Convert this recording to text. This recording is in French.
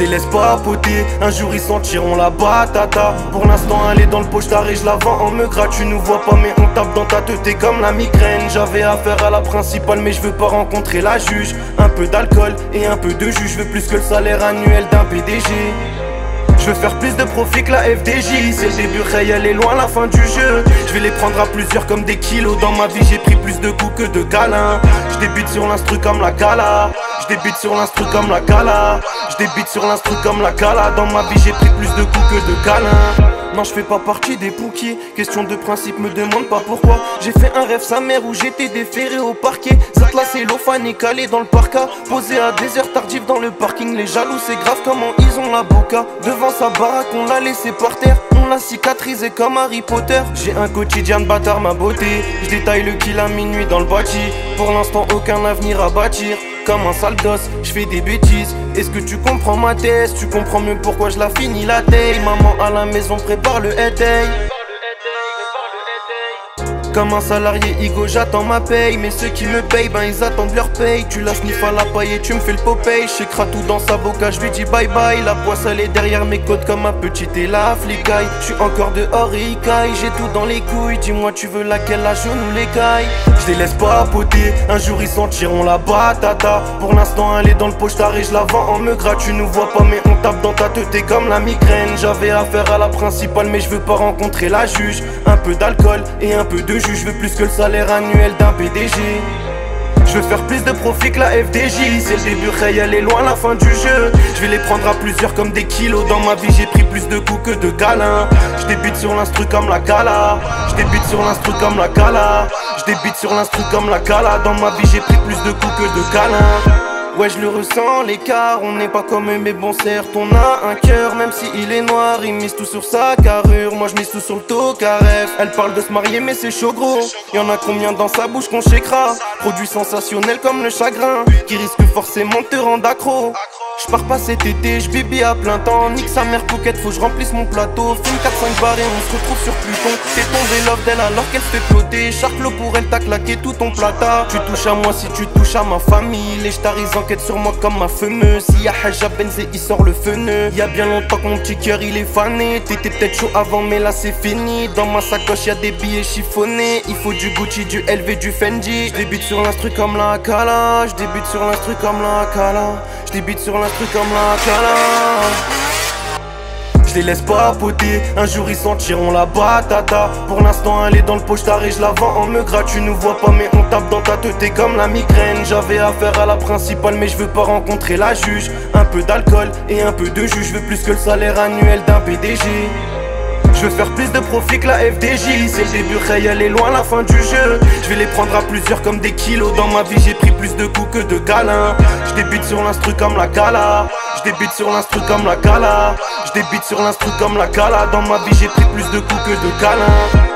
les laisse pas poter, un jour ils sentiront la batata. Pour l'instant elle est dans le pochetard et je la vends en meugras. Tu nous vois pas mais on tape dans ta tête, t'es comme la migraine. J'avais affaire à la principale mais je veux pas rencontrer la juge. Un peu d'alcool et un peu de jus, je veux plus que le salaire annuel d'un PDG. Je veux faire plus de profit que la FDJ. C'est le début, elle est loin la fin du jeu. Je vais les prendre à plusieurs comme des kilos. Dans ma vie j'ai pris plus de coups que de câlins. Je débute sur l'instru comme la cala. Je débute sur l'instru comme la cala. Je débute sur l'instru comme la cala. Dans ma vie j'ai pris plus de coups que de câlins. Non je fais pas partie des pouquies. Question de principe, me demande pas pourquoi. J'ai fait un rêve sa mère où j'étais déféré au parquet. Zatla cellophane est calé dans le parka. Posé à des heures tardives dans le parking. Les jaloux c'est grave comment ils ont la boca. Devant sa baraque on l'a laissé par terre. On l'a cicatrisé comme Harry Potter. J'ai un quotidien de bâtard ma beauté. Je détaille le kill à minuit dans le bâti. Pour l'instant aucun avenir à bâtir. Comme un sale gosse, je fais des bêtises. Est-ce que tu comprends ma thèse? Tu comprends mieux pourquoi je la finis la taille. Maman à la maison prépare le éteil. Comme un salarié Igo j'attends ma paye. Mais ceux qui me payent ben ils attendent leur paye. Tu la sniff à la paille et tu me fais le popeye. J'écrase tout dans sa boca, je lui dis bye bye. La poisse elle est derrière mes côtes comme ma petite et la flicaille. Je suis encore dehors et il caille. J'ai tout dans les couilles, dis-moi tu veux laquelle, la jaune ou l'écaille. Je les laisse pas poter, un jour ils sentiront la batata. Pour l'instant elle est dans le pochetard et je la vends en meugras. Tu nous vois pas mais on tape dans ta tête, t'es comme la migraine. J'avais affaire à la principale mais je veux pas rencontrer la juge. Un peu d'alcool et un peu de jus, je veux plus que le salaire annuel d'un PDG. Je veux faire plus de profit que la FDJ. C'est le début, elle est loin la fin du jeu. Je vais les prendre à plusieurs comme des kilos. Dans ma vie j'ai pris plus de coups que de câlins. Je débute sur l'instru comme la cala. Je débute sur l'instru comme la cala. Je débute sur l'instru comme la cala. Dans ma vie j'ai pris plus de coups que de câlins. Ouais je le ressens l'écart, on n'est pas comme eux mais bon certes on a un cœur. Même si il est noir, il mise tout sur sa carrure. Moi je mise tout sur le tocaref. Elle parle de se marier mais c'est chaud gros. Y'en a combien dans sa bouche qu'on chécra. Produit sensationnel comme le chagrin, qui risque forcément de te rendre accro. J'pars pas cet été, j'bibi à plein temps. Nique sa mère Phuket, faut que je remplisse mon plateau. Fume 4-5 barres et on se retrouve sur Pluton. T'es tombé love d'elle alors qu'elle se fait ploter. Charclo pour elle, t'as claqué tout ton plata. Tu touches à moi si tu touches à ma famille. Les stars enquêtent sur moi comme ma fameuse. Si y'a Hajab Benzé, il sort le feneux. Y'a bien longtemps que mon petit cœur il est fané. T'étais peut-être chaud avant mais là c'est fini. Dans ma sacoche y'a des billets chiffonnés. Il faut du Gucci, du LV, du Fendi. J'débute sur l'instru comme la cala. J'débute sur l'instru comme la cala. J'débute sur l'instru comme la cala. Je les laisse pas poter, un jour ils sentiront la batata. Pour l'instant elle est dans le pochetard et je la vends en meugras. Tu nous vois pas mais on tape dans ta tête, t'es comme la migraine. J'avais affaire à la principale mais je veux pas rencontrer la juge. Un peu d'alcool et un peu de jus, je veux plus que le salaire annuel d'un PDG. Je veux faire plus de profit que la FDJ. C'est le début, elle est loin la fin du jeu. Je vais les prendre à plusieurs comme des kilos. Dans ma vie j'ai pris plus de coups que de câlins. Je débute sur l'instru comme la cala. Je débute sur l'instru comme la cala. Je débute sur l'instru comme la cala. Dans ma vie j'ai pris plus de coups que de câlins.